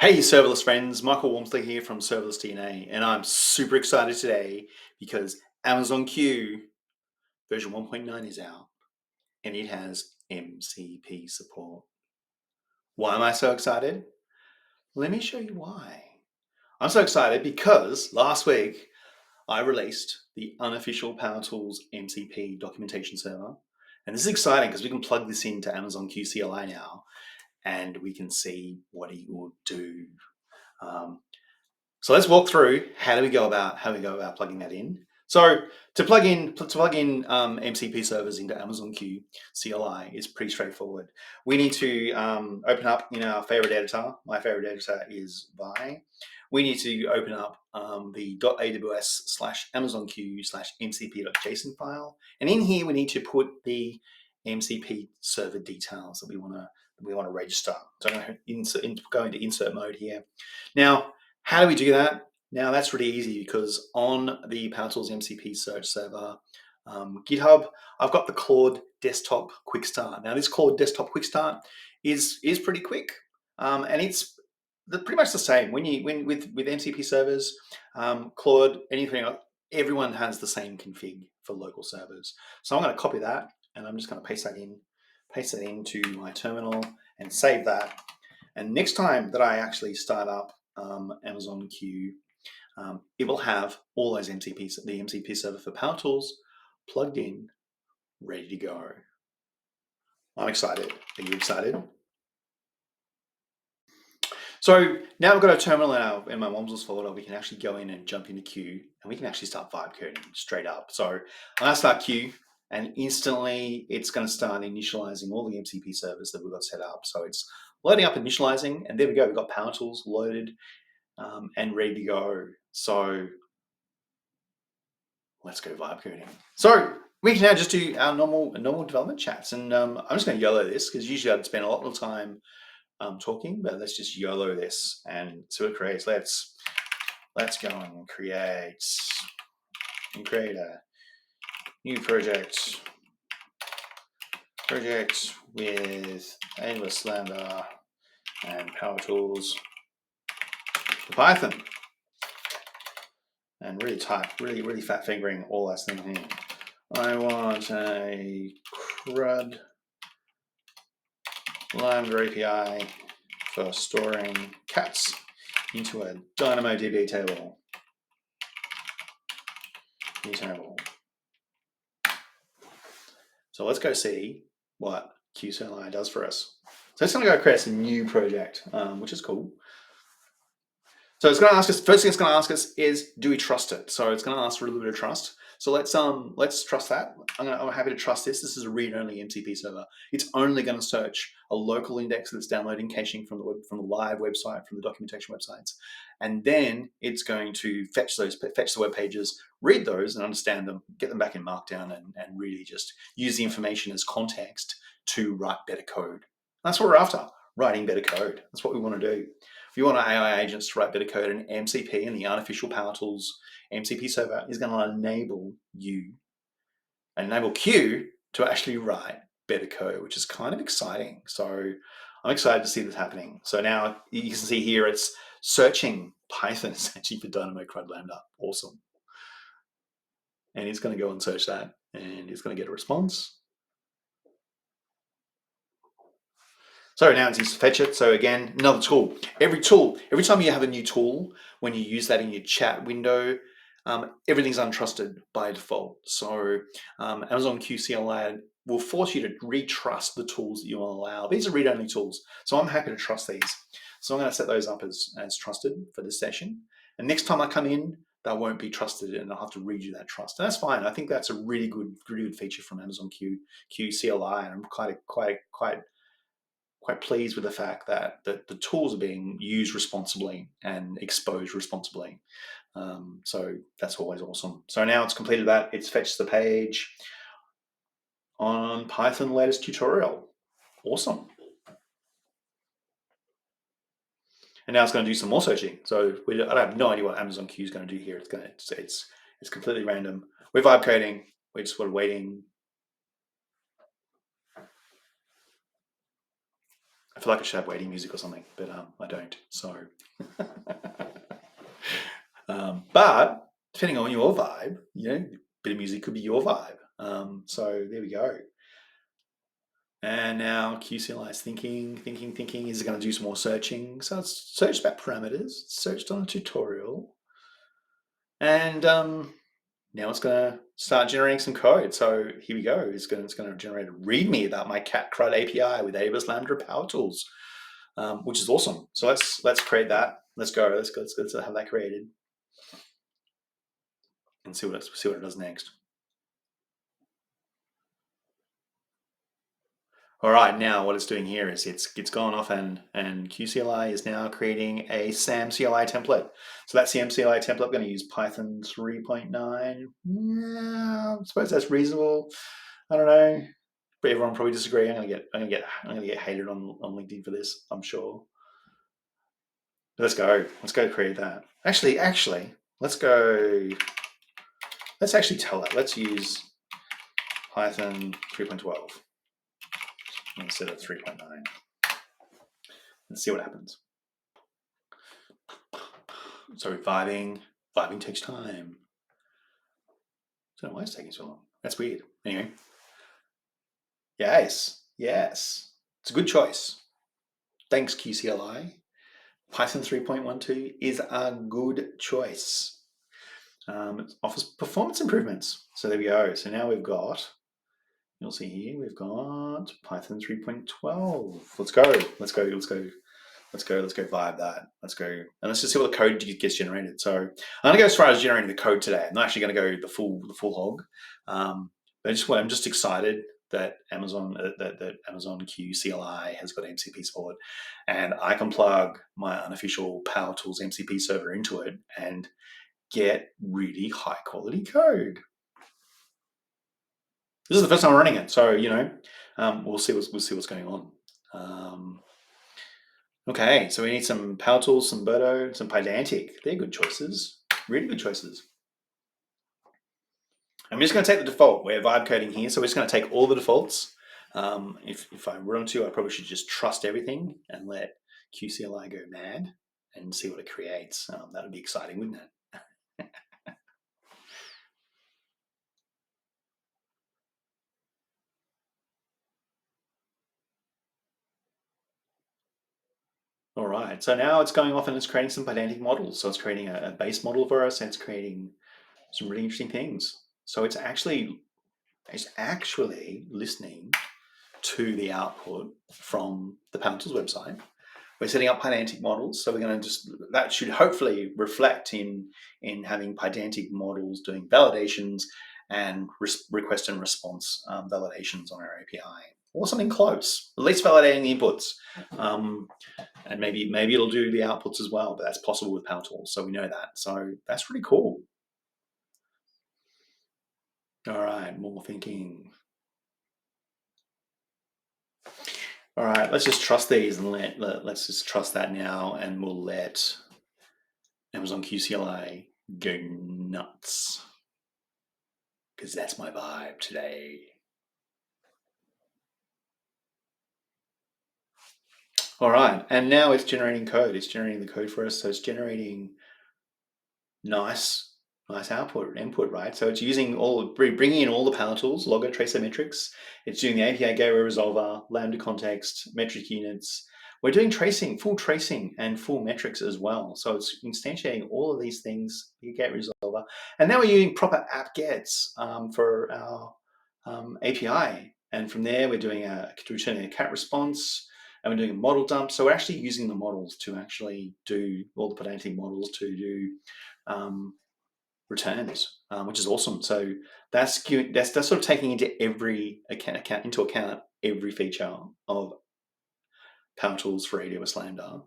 Hey, serverless friends, Michael Walmsley here from Serverless DNA, and I'm super excited today because Amazon Q version 1.9 is out and it has MCP support. Why am I so excited? Let me show you why. I'm so excited because last week I released the unofficial Powertools MCP documentation server, and this is exciting because we can plug this into Amazon Q Cli now and we can see what it will do. So let's walk through how we go about plugging that in. So to plug in MCP servers into Amazon Q CLI is pretty straightforward. We need to open up in our favorite editor. My favorite editor is Vi. We need to open up the .aws/amazonq/mcp.json file, and in here we need to put the MCP server details that we want to register. So I'm going to go into insert mode here. Now, how do we do that? Now that's really easy because on the Powertools MCP search server GitHub, I've got the Claude Desktop Quick Start. Now this Claude Desktop Quick Start is pretty quick, and it's pretty much the same. With MCP servers, Claude, everyone has the same config for local servers. So I'm going to copy that, and I'm just going to paste that into my terminal and save that. And next time that I actually start up Amazon Q, it will have all those MCPs, the MCP server for Powertools, plugged in, ready to go. I'm excited. Are you excited? So now we've got a terminal in my Wombles folder. We can actually go in and jump into Q, and we can actually start vibe coding straight up. So I'm going to start Q, and instantly it's going to start initializing all the MCP servers that we've got set up. So it's loading up initializing, and there we go. We've got Powertools loaded and ready to go. So let's go vibe coding. So we can now just do our normal development chats, and I'm just going to YOLO this because usually I'd spend a lot of time talking, but let's just YOLO this and see what it creates. Let's go and create a new project with endless lambda and Powertools for Python. And really type, really fat fingering all those things in. I want a CRUD Lambda API for storing cats into a DynamoDB table. New table. So let's go see what QCLI does for us. So it's going to go create a new project, which is cool. So it's going to ask us, first thing it's going to ask us is, do we trust it? So it's going to ask for a little bit of trust. So let's trust that. I'm happy to trust this. This is a read-only MCP server. It's only going to search a local index that's downloading caching from the live website, from the documentation websites, and then it's going to fetch the web pages, read those, and understand them, get them back in Markdown, and really just use the information as context to write better code. That's what we're after: writing better code. That's what we want to do. If you want our AI agents to write better code, and MCP and the unofficial Powertools MCP server is going to enable Q to actually write better code, which is kind of exciting. So I'm excited to see this happening. So now you can see here it's searching Python essentially for Dynamo CRUD Lambda. Awesome. And it's going to go and search that, and it's going to get a response. So now it's just fetch it. So again, another tool. Every time you have a new tool, when you use that in your chat window, everything's untrusted by default. So Amazon Q CLI will force you to retrust the tools that you want to allow. These are read-only tools, so I'm happy to trust these. So I'm going to set those up as trusted for this session. And next time I come in, they won't be trusted, and I'll have to read you that trust. And that's fine. I think that's a really good feature from Amazon Q CLI, and I'm quite pleased with the fact that the tools are being used responsibly and exposed responsibly. So that's always awesome. So now it's completed that. It's fetched the page on Python latest tutorial. Awesome. And now it's going to do some more searching. So I have no idea what Amazon Q is going to do here. It's completely random. We're vibe coding. We're just waiting. I feel like I should have waiting music or something, but I don't. So, but depending on your vibe, a bit of music could be your vibe. So there we go. And now QCLI is thinking. Is it going to do some more searching? So it's searched about parameters, it's searched on a tutorial, and now it's going to start generating some code. So here we go. It's going to generate a README about my cat CRUD API with AWS Lambda Powertools, which is awesome. So let's create that. Let's go. Let's have that created and see what it does next. All right, now what it's doing here is it's gone off and QCLI is now creating a SAM CLI template. So that SAM CLI template, I'm going to use Python 3.9. Yeah, I suppose that's reasonable. I don't know, but everyone probably disagree. I'm gonna get hated on LinkedIn for this, I'm sure. Let's go. Let's go create that. Actually, let's go. Let's actually tell it. Let's use Python 3.12 instead of 3.9 and see what happens. So vibing takes time. I don't know why it's taking so long. That's weird. Anyway. Yes. It's a good choice. Thanks, QCLI. Python 3.12 is a good choice. It offers performance improvements. So there we go. So now we've got, you'll see here, we've got Python 3.12. Let's go vibe that. Let's go. And let's just see what the code gets generated. So I'm going to go as far as generating the code today. I'm not actually going to go the full hog. But I'm just excited that Amazon Q Cli has got MCP support, and I can plug my unofficial Powertools MCP server into it and get really high quality code. This is the first time I'm running it, so we'll see what's going on. Okay, so we need some Powertools, some Berto, some Pydantic. They're good choices, really good choices. I'm just going to take the default. We're vibe coding here, so we're just going to take all the defaults. If I run to, I probably should just trust everything and let QCLI go mad and see what it creates. That would be exciting, wouldn't it? All right, so now it's going off and it's creating some Pydantic models. So it's creating a base model for us, and it's creating some really interesting things. So it's actually listening to the output from the Powertools website. We're setting up Pydantic models, so we're going to that should hopefully reflect in having Pydantic models doing validations and request and response validations on our API, or something close, at least validating the inputs. And maybe it'll do the outputs as well, but that's possible with Powertools, so we know that. So that's really cool. All right, more thinking. All right, let's just trust these and let's just trust that now, and we'll let Amazon QCLI go nuts, because that's my vibe today. All right, and now it's generating code. It's generating the code for us, so it's generating nice input, right? So it's bringing in all the Powertools, logger, tracer, metrics. It's doing the API gateway resolver, Lambda context, metric units. We're doing tracing, full tracing, and full metrics as well. So it's instantiating all of these things, the gateway resolver. And now we're using proper app gets for our API. And from there, we're doing returning a cat response, and we're doing a model dump. So we're actually using the models to actually do all the Pydantic models to do returns, which is awesome. So that's sort of taking into account every feature of Powertools for AWS Lambda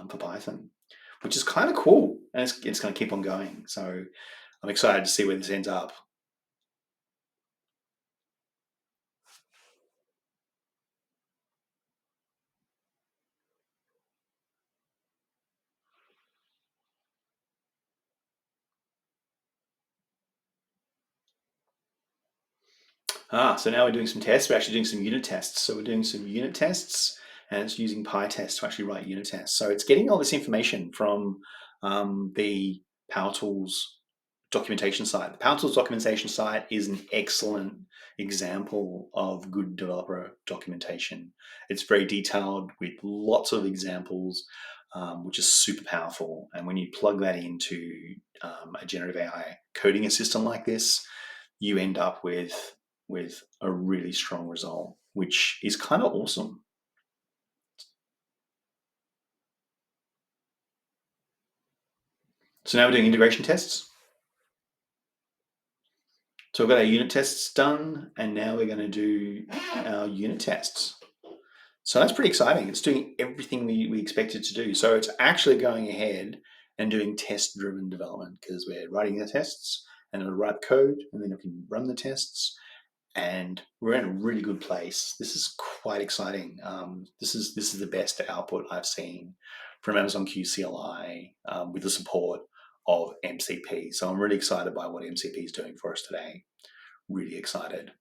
for Python, which is kind of cool, and it's going to keep on going. So I'm excited to see where this ends up. So now we're doing some tests. We're actually doing some unit tests. So we're doing some unit tests, and it's using PyTest to actually write unit tests. So it's getting all this information from the Powertools documentation site. The Powertools documentation site is an excellent example of good developer documentation. It's very detailed with lots of examples, which is super powerful. And when you plug that into a generative AI coding assistant like this, you end up with a really strong result, which is kind of awesome. So now we're doing integration tests. So we've got our unit tests done, and now we're going to do our unit tests. So that's pretty exciting. It's doing everything we expect it to do. So it's actually going ahead and doing test-driven development because we're writing the tests and it'll write code, and then it can run the tests. And we're in a really good place. This is quite exciting. This is the best output I've seen from Amazon Q Cli with the support of MCP. So I'm really excited by what MCP is doing for us today. Really excited.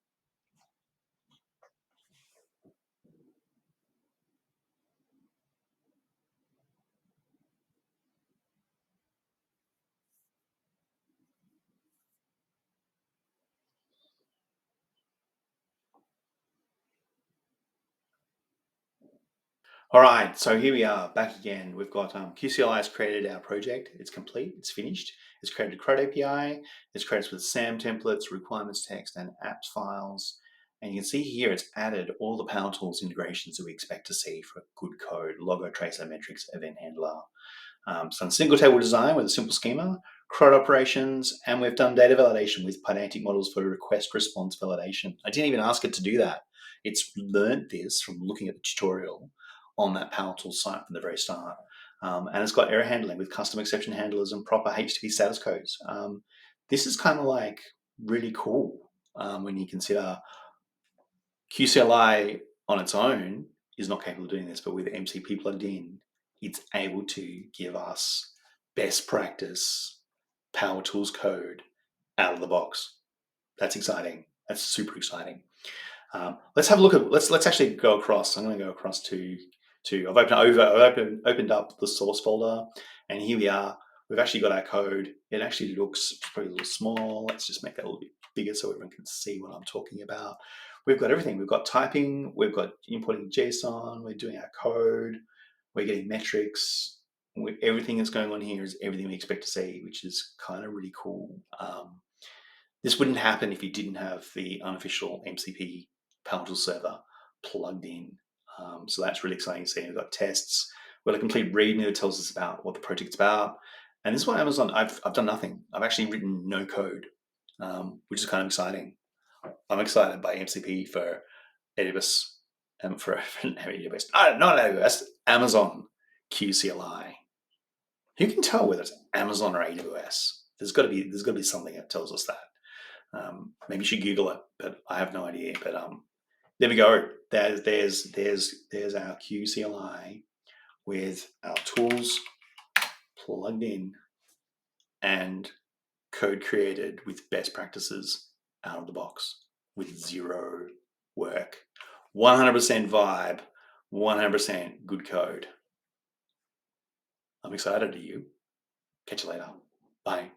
All right, so here we are back again. We've got QCLI has created our project. It's complete, it's finished. It's created a CRUD API. It's created with SAM templates, requirements text, and apps files. And you can see here it's added all the Powertools integrations that we expect to see for good code, logo, tracer, metrics, event handler. Some single table design with a simple schema, CRUD operations, and we've done data validation with Pydantic models for request response validation. I didn't even ask it to do that. It's learned this from looking at the tutorial on that Powertools site from the very start. And it's got error handling with custom exception handlers and proper HTTP status codes. This is kind of like really cool when you consider QCLI on its own is not capable of doing this, but with MCP plugged in, it's able to give us best practice Powertools code out of the box. That's exciting. That's super exciting. Let's have a look at. Let's actually go across. I'm going to go across to. I've opened up the source folder, and here we are. We've actually got our code. It actually looks probably a little small. Let's just make that a little bit bigger so everyone can see what I'm talking about. We've got everything. We've got typing. We've got importing JSON. We're doing our code. We're getting metrics. Everything that's going on here is everything we expect to see, which is kind of really cool. This wouldn't happen if you didn't have the unofficial MCP Powertools server plugged in. So that's really exciting to see. We've got tests. We've got a complete README that tells us about what the project's about. And this one, Amazon, I've done nothing. I've actually written no code, which is kind of exciting. I'm excited by MCP for AWS, for AWS, not AWS, Amazon QCLI. Who can tell whether it's Amazon or AWS? There's got to be something that tells us that. Maybe you should Google it, but I have no idea. But there we go. There's our Q Cli with our tools plugged in and code created with best practices out of the box with zero work. 100% vibe, 100% good code. I'm excited. Are you? Catch you later. Bye.